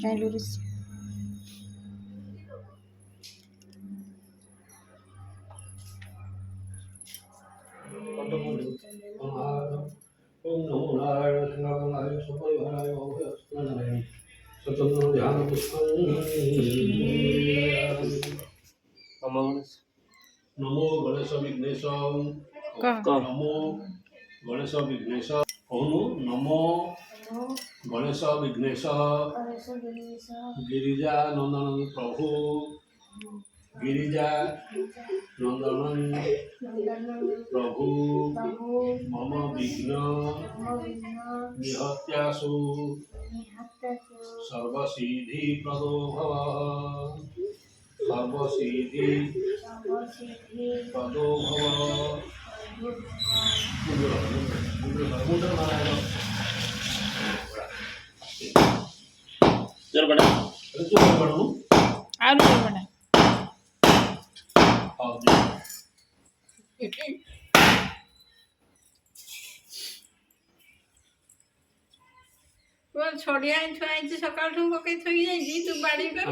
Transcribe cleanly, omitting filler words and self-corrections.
Kain lurus. Om Namo Narayana Narayana Sabhavaya Narayana Satanam Dhyana Pushpam Namo Ganesha Vignesha Namo Ganesha Vignesha Namo Ganesha Vignesha Girija Nandan Prabhu Girija Nandan Prabhu Mama Vigna Nihatyasu सर्वसिद्धि प्रदो भव सर्वसिद्धि प्रदो भव जोर बड़ा आलू जोर बड़ा छोड़िया छुआ सकाल ठू पकई थोई जाई तू बाड़ी कर